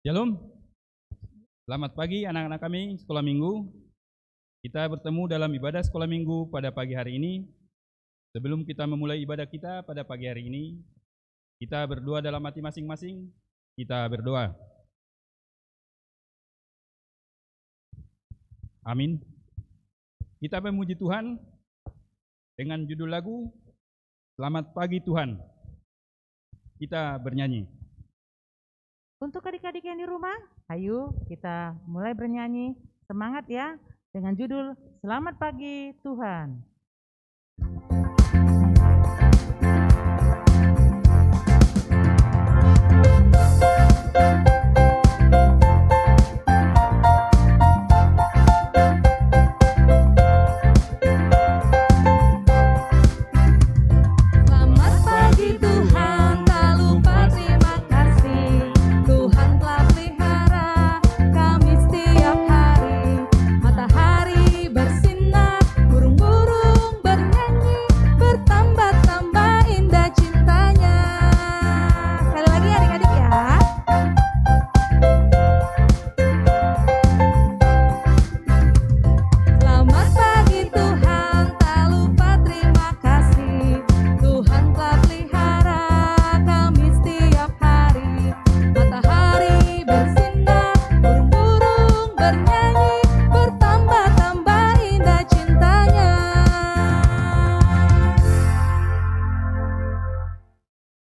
Shalom, selamat pagi anak-anak kami sekolah minggu. Kita bertemu dalam ibadah sekolah minggu pada pagi hari ini. Sebelum kita memulai ibadah kita pada pagi hari ini, kita berdoa dalam hati masing-masing. Kita berdoa. Amin. Kita memuji Tuhan dengan judul lagu Selamat Pagi Tuhan. Kita bernyanyi. Untuk adik-adik yang di rumah, ayo kita mulai bernyanyi. Semangat ya, dengan judul Selamat Pagi Tuhan.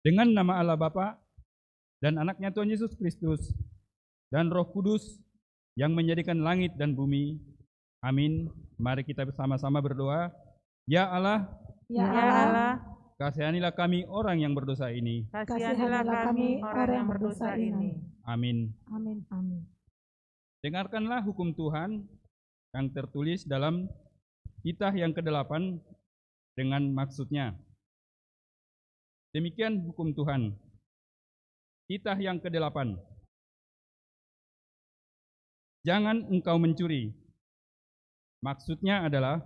Dengan nama Allah Bapa dan anaknya Tuhan Yesus Kristus dan Roh Kudus yang menjadikan langit dan bumi. Amin. Mari kita bersama-sama berdoa. Ya Allah, kasihanilah kami orang yang berdosa ini. Kasihanilah kami orang yang berdosa ini. Amin. Amin. Amin. Dengarkanlah hukum Tuhan yang tertulis dalam Kitab yang ke-8 dengan maksudnya. Demikian hukum Tuhan. Kitab yang ke-8. Jangan engkau mencuri. Maksudnya adalah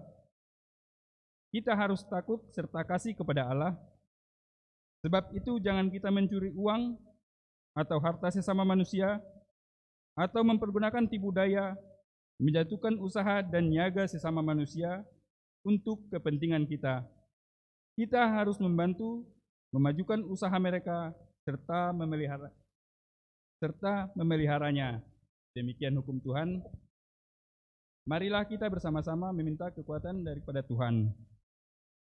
kita harus takut serta kasih kepada Allah. Sebab itu jangan kita mencuri uang atau harta sesama manusia atau mempergunakan tipu daya, menjatuhkan usaha dan niaga sesama manusia untuk kepentingan kita. Kita harus membantu memajukan usaha mereka serta memeliharanya. Demikian hukum Tuhan. Marilah kita bersama-sama meminta kekuatan daripada Tuhan.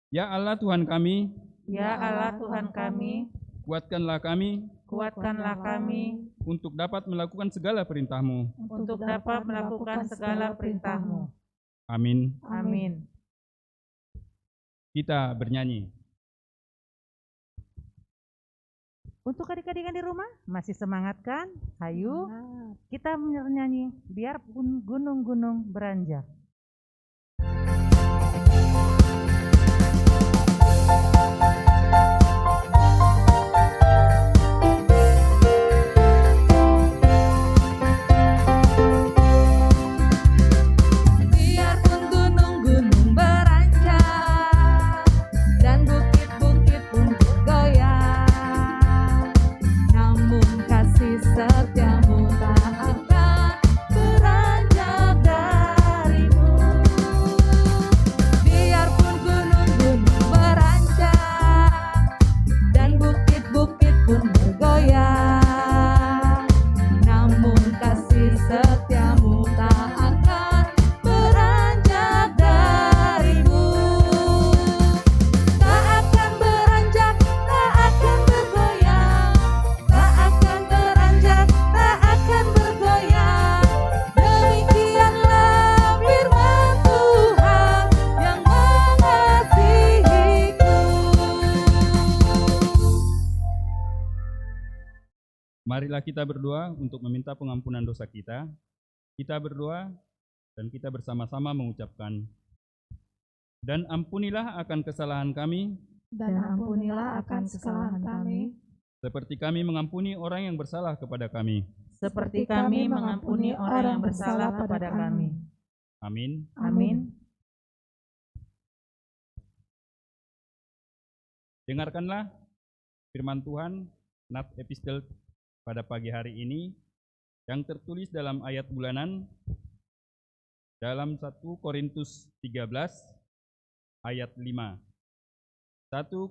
Ya Allah Tuhan kami, Ya Allah Tuhan kami, kuatkanlah kami untuk dapat melakukan segala perintah-Mu. Amin. Amin. Kita bernyanyi. Untuk adik-adik yang di rumah, masih semangat kan? Hayu, kita bernyanyi biarpun gunung-gunung beranjak. Marilah kita berdoa untuk meminta pengampunan dosa kita. Kita berdoa dan kita bersama-sama mengucapkan, dan ampunilah akan kesalahan kami, seperti kami mengampuni orang yang bersalah kepada kami. Amin. Amin. Dengarkanlah firman Tuhan, Nat Epistel pada pagi hari ini yang tertulis dalam ayat bulanan dalam 1 Korintus 13 ayat 5. 1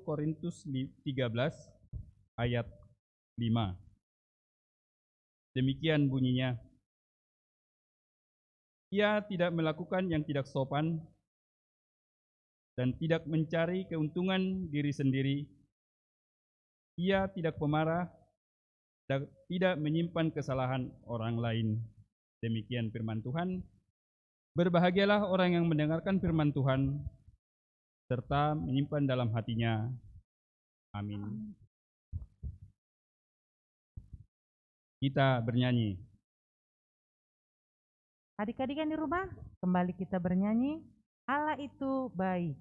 Korintus 13 ayat 5. Demikian bunyinya. Ia tidak melakukan yang tidak sopan dan tidak mencari keuntungan diri sendiri. Ia tidak pemarah dan tidak menyimpan kesalahan orang lain. Demikian firman Tuhan. Berbahagialah orang yang mendengarkan firman Tuhan serta menyimpan dalam hatinya. Amin. Kita bernyanyi. Adik-adik yang di rumah, kembali kita bernyanyi, Allah itu baik.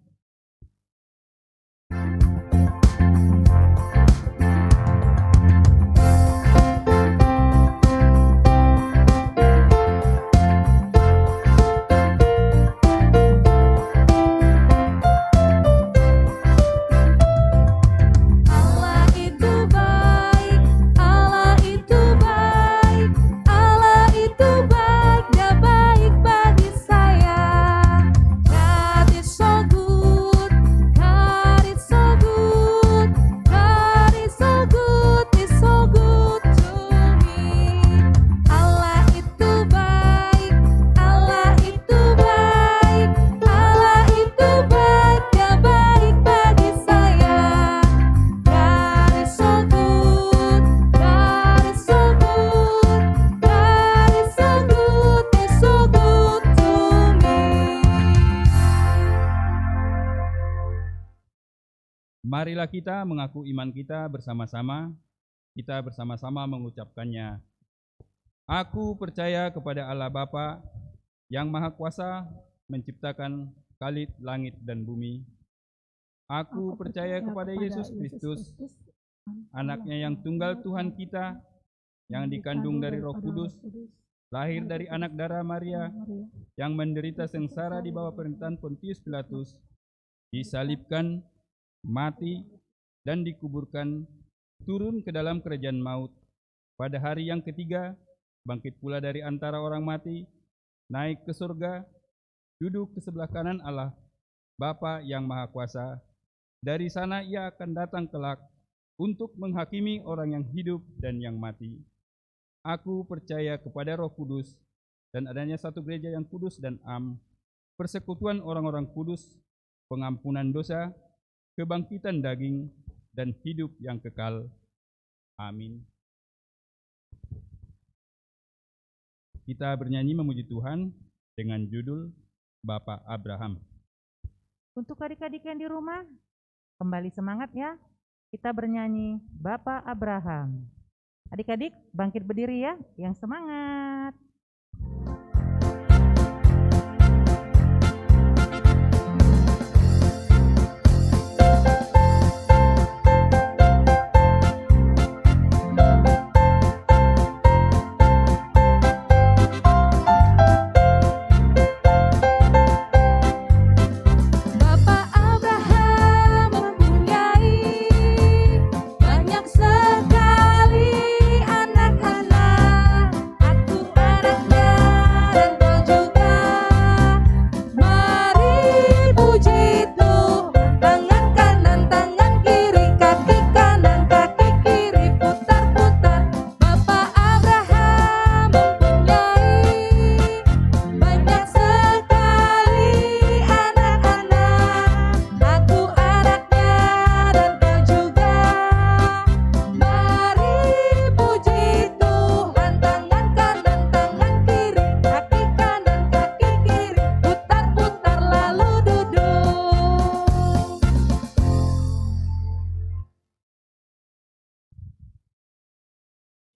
Marilah kita mengaku iman kita bersama-sama. Kita bersama-sama mengucapkannya. Aku percaya kepada Allah Bapa yang Maha Kuasa menciptakan khalid langit dan bumi. Aku percaya kepada Yesus Kristus, anaknya yang tunggal Tuhan kita, yang dikandung dari Roh Kudus, lahir dari anak darah Maria, yang menderita sengsara di bawah pemerintahan Pontius Pilatus, disalibkan, mati, dan dikuburkan, turun ke dalam kerajaan maut. Pada hari yang ketiga, bangkit pula dari antara orang mati, naik ke surga, duduk ke sebelah kanan Allah, Bapa yang Maha Kuasa. Dari sana ia akan datang kelak untuk menghakimi orang yang hidup dan yang mati. Aku percaya kepada Roh Kudus dan adanya satu gereja yang kudus dan am, persekutuan orang-orang kudus, pengampunan dosa, kebangkitan daging, dan hidup yang kekal. Amin. Kita bernyanyi memuji Tuhan dengan judul Bapa Abraham. Untuk adik-adik yang di rumah, kembali semangat ya. Kita bernyanyi Bapa Abraham. Adik-adik bangkit berdiri ya, yang semangat.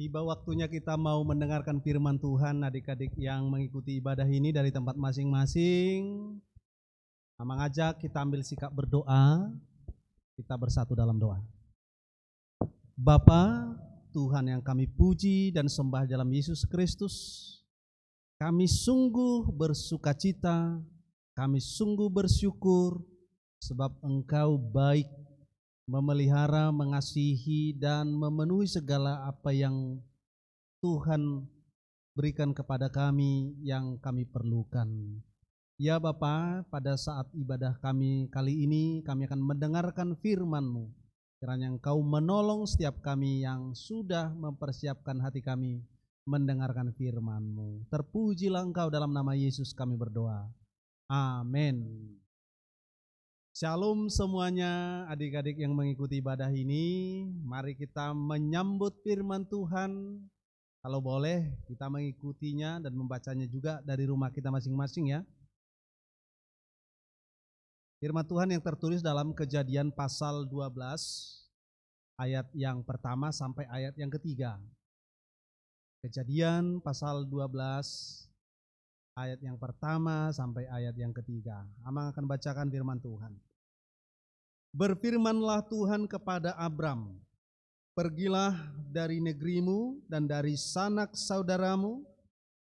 Tiba waktunya kita mau mendengarkan firman Tuhan, adik-adik yang mengikuti ibadah ini dari tempat masing-masing. Mengajak kita ambil sikap berdoa, kita bersatu dalam doa. Bapa, Tuhan yang kami puji dan sembah dalam Yesus Kristus, kami sungguh bersukacita, kami sungguh bersyukur sebab Engkau baik, memelihara, mengasihi, dan memenuhi segala apa yang Tuhan berikan kepada kami yang kami perlukan. Ya Bapa, pada saat ibadah kami kali ini, kami akan mendengarkan firman-Mu. Kiranya Engkau menolong setiap kami yang sudah mempersiapkan hati kami mendengarkan firman-Mu. Terpujilah Engkau, dalam nama Yesus kami berdoa. Amin. Shalom semuanya, adik-adik yang mengikuti ibadah ini. Mari kita menyambut firman Tuhan. Kalau boleh kita mengikutinya dan membacanya juga dari rumah kita masing-masing ya. Firman Tuhan yang tertulis dalam Kejadian pasal 12 ayat yang pertama sampai ayat yang ketiga. Kejadian pasal 12 ayat yang pertama sampai ayat yang ketiga. Amang akan bacakan firman Tuhan. Berfirmanlah Tuhan kepada Abram, pergilah dari negerimu dan dari sanak saudaramu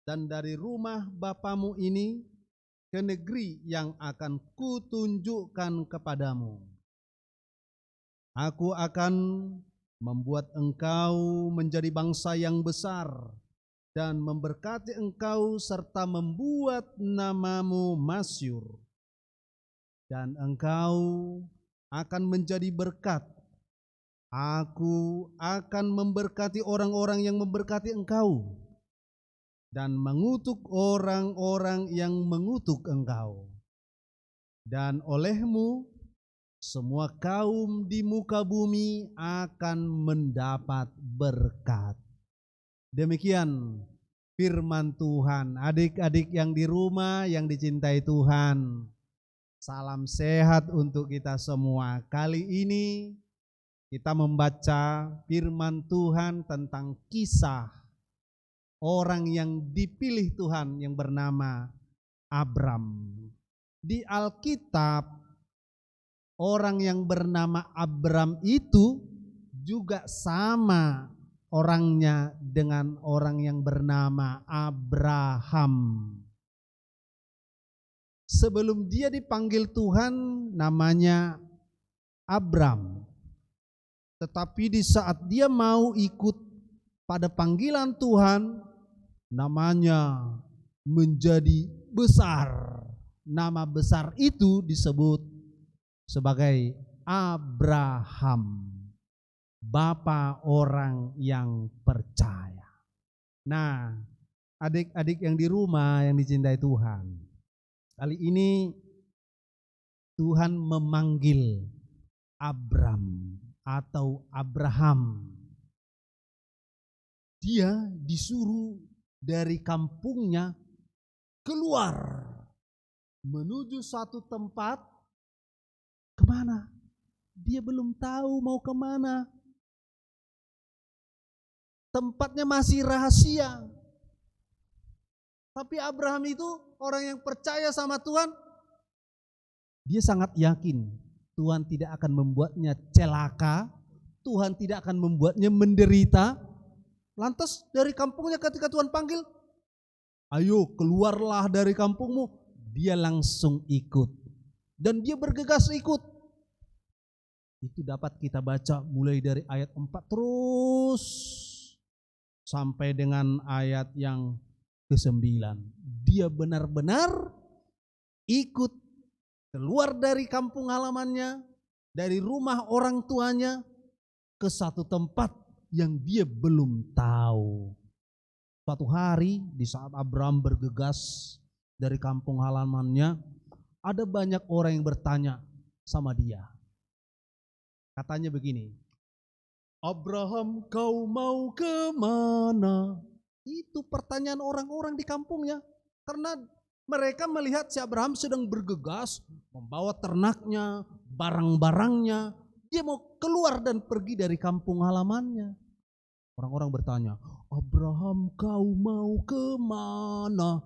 dan dari rumah bapamu ini ke negeri yang akan kutunjukkan kepadamu. Aku akan membuat engkau menjadi bangsa yang besar dan memberkati engkau serta membuat namamu masyhur. Dan engkau akan menjadi berkat. Aku akan memberkati orang-orang yang memberkati engkau dan mengutuk orang-orang yang mengutuk engkau. Dan olehmu semua kaum di muka bumi akan mendapat berkat. Demikian firman Tuhan. Adik-adik yang di rumah yang dicintai Tuhan, salam sehat untuk kita semua. Kali ini kita membaca firman Tuhan tentang kisah orang yang dipilih Tuhan yang bernama Abram. Di Alkitab, orang yang bernama Abram itu juga sama orangnya dengan orang yang bernama Abraham. Sebelum dia dipanggil Tuhan namanya Abram. Tetapi di saat dia mau ikut pada panggilan Tuhan, namanya menjadi besar. Nama besar itu disebut sebagai Abraham, bapa orang yang percaya. Nah, adik-adik yang di rumah yang dicintai Tuhan, kali ini Tuhan memanggil Abram atau Abraham. Dia disuruh dari kampungnya keluar menuju satu tempat. Kemana? Dia belum tahu mau kemana. Tempatnya masih rahasia. Tapi Abraham itu orang yang percaya sama Tuhan. Dia sangat yakin Tuhan tidak akan membuatnya celaka. Tuhan tidak akan membuatnya menderita. Lantas dari kampungnya ketika Tuhan panggil, ayo keluarlah dari kampungmu. Dia langsung ikut. Dan dia bergegas ikut. Itu dapat kita baca mulai dari ayat 4 terus sampai dengan ayat yang ke-9. Dia benar-benar ikut keluar dari kampung halamannya, dari rumah orang tuanya ke satu tempat yang dia belum tahu. Suatu hari di saat Abraham bergegas dari kampung halamannya, ada banyak orang yang bertanya sama dia. Katanya begini, Abraham, kau mau kemana? Itu pertanyaan orang-orang di kampungnya. Karena mereka melihat si Abraham sedang bergegas, membawa ternaknya, barang-barangnya. Dia mau keluar dan pergi dari kampung halamannya. Orang-orang bertanya, Abraham, kau mau kemana?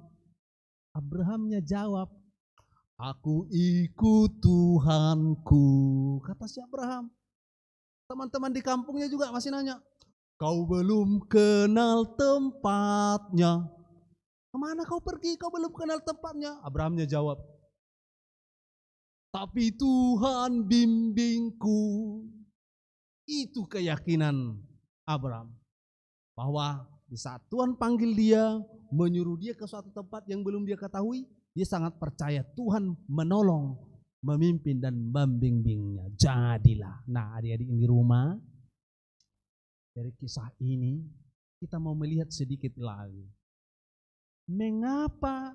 Abrahamnya jawab, aku ikut Tuhanku. Kata si Abraham. Teman-teman di kampungnya juga masih nanya, kau belum kenal tempatnya. Kemana kau pergi? Kau belum kenal tempatnya. Abrahamnya jawab, tapi Tuhan bimbingku. Itu keyakinan Abraham, bahwa Di saat Tuhan panggil dia, menyuruh dia ke suatu tempat yang belum dia ketahui, dia sangat percaya Tuhan menolong, memimpin dan membimbingnya. Jadilah. Nah, adik-adik di rumah, dari kisah ini kita mau melihat sedikit lagi. Mengapa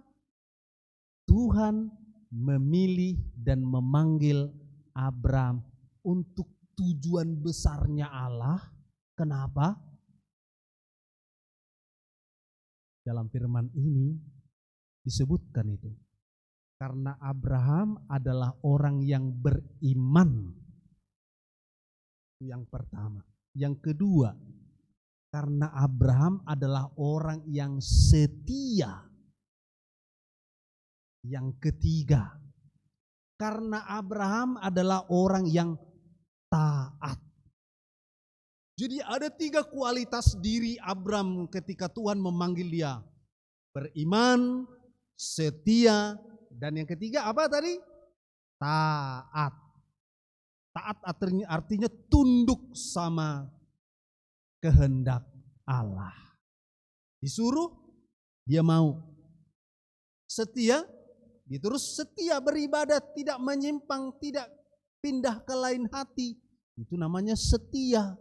Tuhan memilih dan memanggil Abram untuk tujuan besarnya Allah? Kenapa? Dalam firman ini disebutkan itu. Karena Abraham adalah orang yang beriman. Itu yang pertama. Yang kedua, karena Abraham adalah orang yang setia. Yang ketiga, karena Abraham adalah orang yang taat. Jadi ada 3 kualitas diri Abram ketika Tuhan memanggil dia. Beriman, setia, dan yang ketiga apa tadi? Taat. Taat artinya tunduk sama kehendak Allah. Disuruh, dia mau. Setia, dia terus setia beribadah, tidak menyimpang, tidak pindah ke lain hati. Itu namanya setia.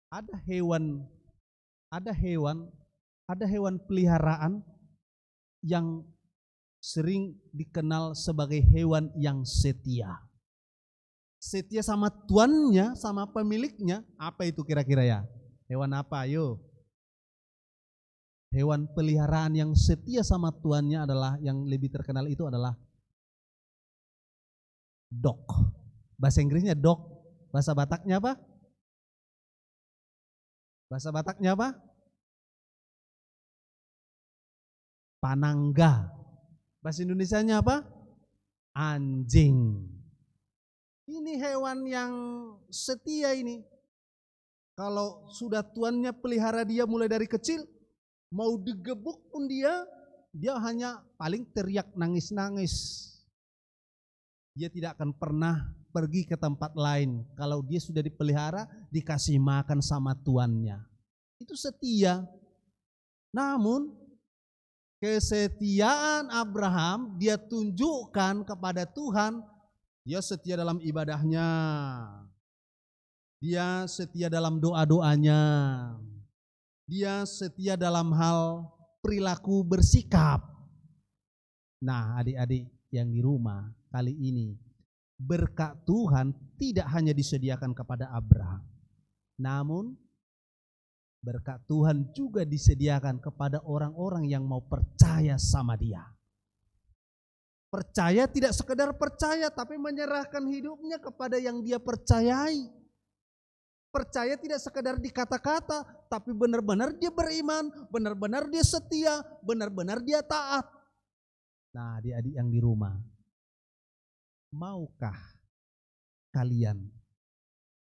Ada hewan peliharaan yang sering dikenal sebagai hewan yang setia. Setia sama tuannya, sama pemiliknya. Apa itu kira-kira ya? Hewan apa? Ayo. Hewan peliharaan yang setia sama tuannya adalah, yang lebih terkenal itu adalah dog. Bahasa Inggrisnya dog. Bahasa Bataknya apa? Bahasa Bataknya apa? Panangga. Bahasa Indonesianya apa? Anjing. Ini hewan yang setia ini. Kalau sudah tuannya pelihara dia mulai dari kecil, mau digebuk pun dia hanya paling teriak nangis-nangis. Dia tidak akan pernah pergi ke tempat lain. Kalau dia sudah dipelihara, dikasih makan sama tuannya. Itu setia. Namun kesetiaan Abraham dia tunjukkan kepada Tuhan. Dia setia dalam ibadahnya. Dia setia dalam doa-doanya. Dia setia dalam hal perilaku bersikap. Nah, adik-adik yang di rumah, kali ini berkat Tuhan tidak hanya disediakan kepada Abraham, namun berkat Tuhan juga disediakan kepada orang-orang yang mau percaya sama dia. Percaya tidak sekedar percaya, tapi menyerahkan hidupnya kepada yang dia percayai. Percaya tidak sekedar di kata-kata, tapi benar-benar dia beriman, benar-benar dia setia, benar-benar dia taat. Nah, adik-adik yang di rumah, maukah kalian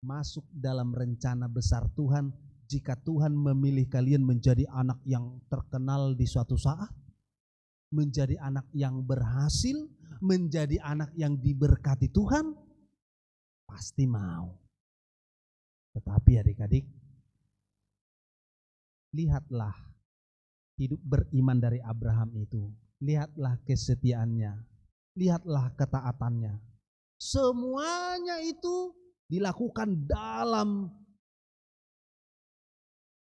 masuk dalam rencana besar Tuhan jika Tuhan memilih kalian menjadi anak yang terkenal di suatu saat? Menjadi anak yang berhasil, menjadi anak yang diberkati Tuhan? Pasti mau. Tetapi adik-adik, lihatlah hidup beriman dari Abraham itu. Lihatlah kesetiaannya. Lihatlah ketaatannya. Semuanya itu dilakukan dalam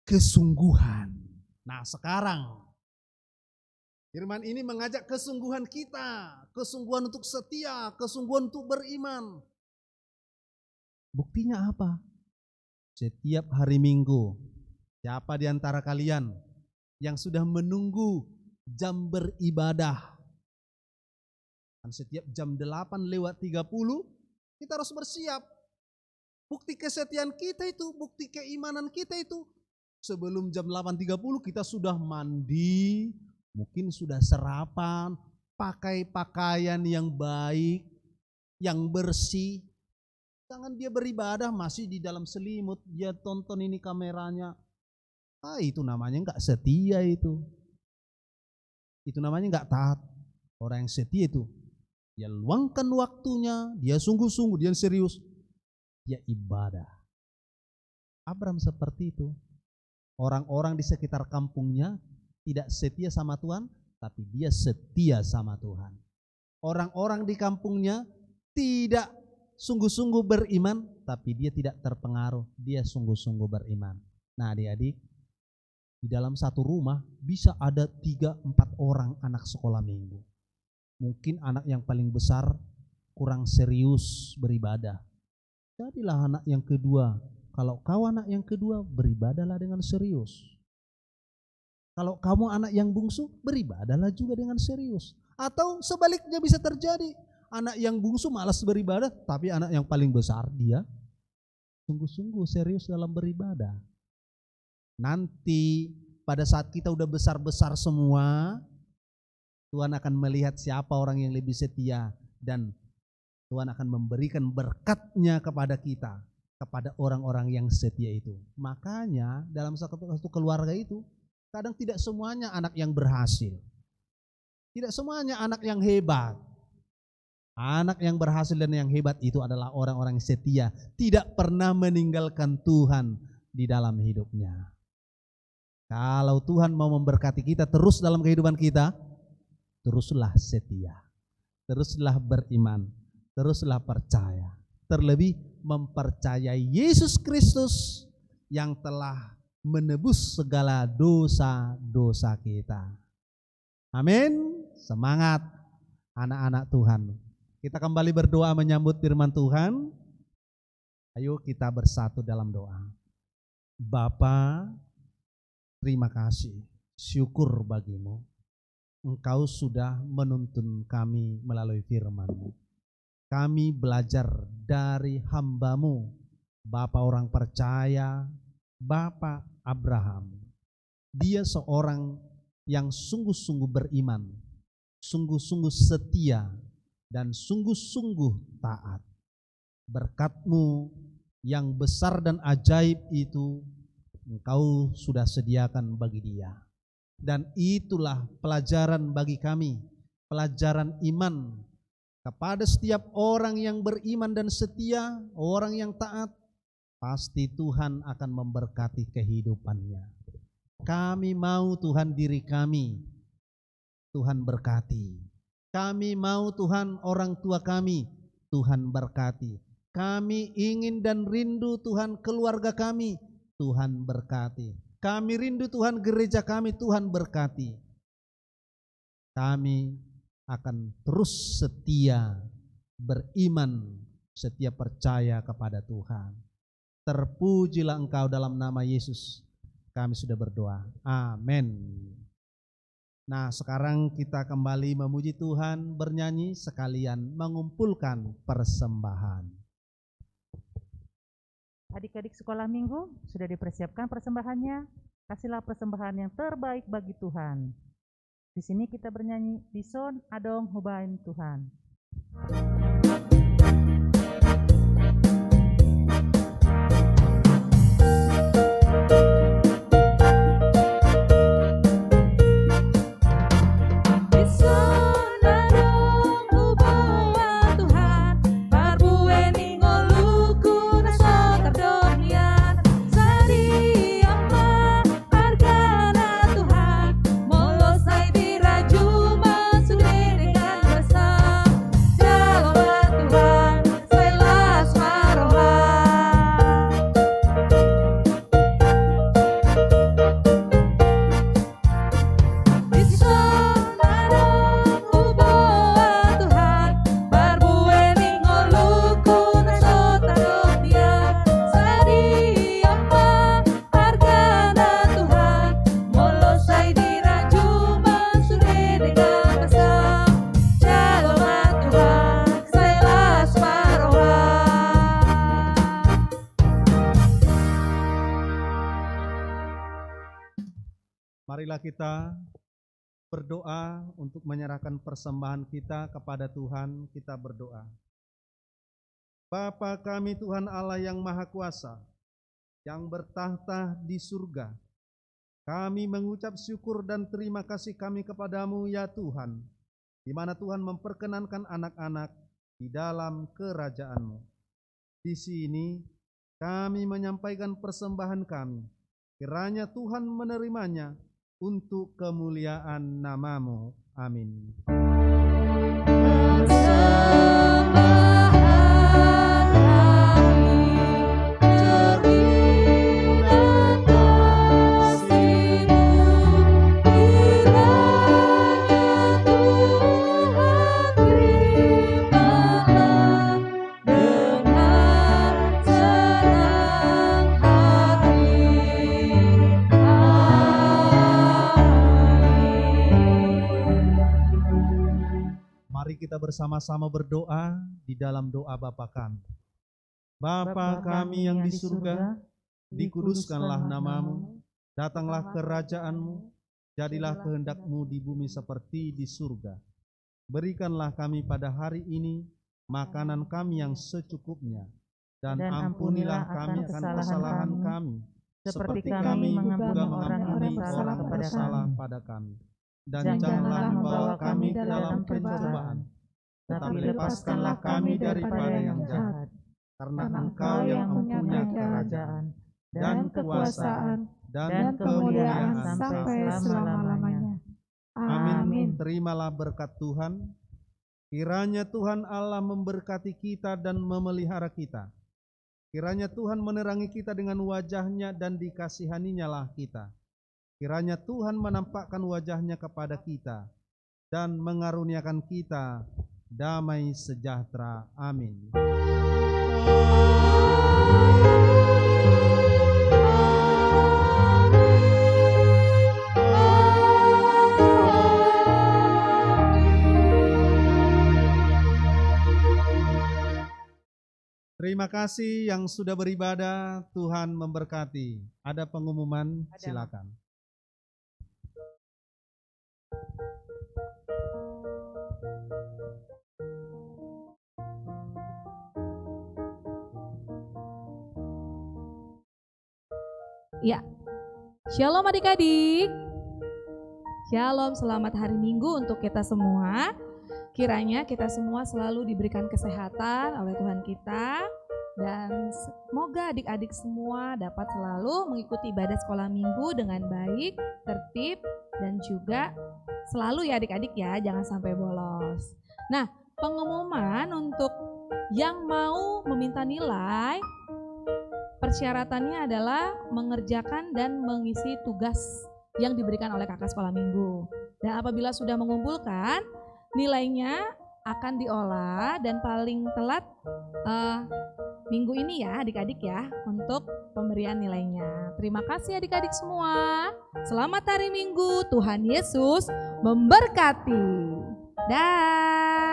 kesungguhan. Nah, sekarang firman ini mengajak kesungguhan kita, kesungguhan untuk setia, kesungguhan untuk beriman. Buktinya apa? Setiap hari Minggu, siapa di antara kalian yang sudah menunggu jam beribadah? Dan setiap jam 8:30 kita harus bersiap. Bukti kesetiaan kita itu, bukti keimanan kita itu. Sebelum jam 8:30 kita sudah mandi, mungkin sudah sarapan, pakai pakaian yang baik, yang bersih. Jangan dia beribadah masih di dalam selimut, dia tonton ini kameranya. Itu namanya enggak setia itu. Itu namanya enggak taat. Orang yang setia itu, dia luangkan waktunya, dia sungguh-sungguh, dia serius, dia ibadah. Abraham seperti itu. Orang-orang di sekitar kampungnya tidak setia sama Tuhan, tapi dia setia sama Tuhan. Orang-orang di kampungnya tidak sungguh-sungguh beriman, tapi dia tidak terpengaruh, dia sungguh-sungguh beriman. Nah adik-adik, di dalam satu rumah bisa ada 3-4 orang anak sekolah minggu. Mungkin anak yang paling besar kurang serius beribadah. Jadilah anak yang kedua. Kalau kau anak yang kedua, beribadahlah dengan serius. Kalau kamu anak yang bungsu, beribadahlah juga dengan serius. Atau sebaliknya bisa terjadi, anak yang bungsu malas beribadah, tapi anak yang paling besar dia sungguh-sungguh serius dalam beribadah. Nanti pada saat kita udah besar-besar semua, Tuhan akan melihat siapa orang yang lebih setia, dan Tuhan akan memberikan berkat-Nya kepada kita, kepada orang-orang yang setia itu. Makanya dalam satu keluarga itu kadang tidak semuanya anak yang berhasil, tidak semuanya anak yang hebat. Anak yang berhasil dan yang hebat itu adalah orang-orang yang setia, tidak pernah meninggalkan Tuhan di dalam hidupnya. Kalau Tuhan mau memberkati kita terus dalam kehidupan kita, teruslah setia, teruslah beriman, teruslah percaya. Terlebih mempercayai Yesus Kristus yang telah menebus segala dosa-dosa kita. Amin. Semangat anak-anak Tuhan. Kita kembali berdoa menyambut firman Tuhan. Ayo kita bersatu dalam doa. Bapa, terima kasih, syukur bagimu. Engkau sudah menuntun kami melalui firman-Mu. Kami belajar dari hamba-Mu, Bapa orang percaya, Bapak Abraham. Dia seorang yang sungguh-sungguh beriman, sungguh-sungguh setia, dan sungguh-sungguh taat. Berkat-Mu yang besar dan ajaib itu Engkau sudah sediakan bagi dia. Dan itulah pelajaran bagi kami, pelajaran iman kepada setiap orang yang beriman dan setia, orang yang taat, pasti Tuhan akan memberkati kehidupannya. Kami mau Tuhan diri kami, Tuhan berkati. Kami mau Tuhan orang tua kami, Tuhan berkati. Kami ingin dan rindu Tuhan keluarga kami, Tuhan berkati. Kami rindu Tuhan gereja kami, Tuhan berkati. Kami akan terus setia, beriman, setia percaya kepada Tuhan. Terpujilah Engkau dalam nama Yesus. Kami sudah berdoa. Amin. Nah, sekarang kita kembali memuji Tuhan, bernyanyi sekalian mengumpulkan persembahan. Adik-adik sekolah minggu sudah dipersiapkan persembahannya. Kasihlah persembahan yang terbaik bagi Tuhan. Di sini kita bernyanyi Dison Adong Hubain Tuhan. Marilah kita berdoa untuk menyerahkan persembahan kita kepada Tuhan. Kita berdoa. Bapa kami Tuhan Allah yang Maha Kuasa, yang bertahta di surga, kami mengucap syukur dan terima kasih kami kepadamu ya Tuhan, di mana Tuhan memperkenankan anak-anak di dalam kerajaan-Mu. Di sini kami menyampaikan persembahan kami, Kiranya Tuhan menerimanya untuk kemuliaan nama-Mu. Amin. Mari kita bersama-sama berdoa di dalam doa Bapa kami. Bapa kami yang di surga, dikuduskanlah nama-Mu, datanglah kerajaan-Mu, jadilah kehendak-Mu di bumi seperti di surga. Berikanlah kami pada hari ini makanan kami yang secukupnya, dan ampunilah kami akan kesalahan kami, seperti kami juga mengampuni orang bersalah pada kami. Dan janganlah membawa kami ke dalam pencobaan, tetapi lepaskanlah kami daripada yang jahat. Karena Engkau yang mempunyai kerajaan, dan kekuasaan, dan kemuliaan sampai selama-lamanya. Amin. Terimalah berkat Tuhan. Kiranya Tuhan Allah memberkati kita dan memelihara kita. Kiranya Tuhan menerangi kita dengan wajah-Nya dan dikasihaninya lah kita. Kiranya Tuhan menampakkan wajah-Nya kepada kita dan mengaruniakan kita damai sejahtera. Amin. Terima kasih yang sudah beribadah. Tuhan memberkati. Ada pengumuman, silakan. Ya, shalom adik-adik. Shalom, selamat hari Minggu untuk kita semua. Kiranya kita semua selalu diberikan kesehatan oleh Tuhan kita. Dan semoga adik-adik semua dapat selalu mengikuti ibadah sekolah minggu dengan baik, tertib, dan juga selalu ya adik-adik ya, jangan sampai bolos. Nah, pengumuman untuk yang mau meminta nilai, persyaratannya adalah mengerjakan dan mengisi tugas yang diberikan oleh kakak sekolah minggu. Dan apabila sudah mengumpulkan, nilainya akan diolah dan paling telat minggu ini ya adik-adik ya untuk pemberian nilainya. Terima kasih adik-adik semua. Selamat hari Minggu, Tuhan Yesus memberkati. Dah.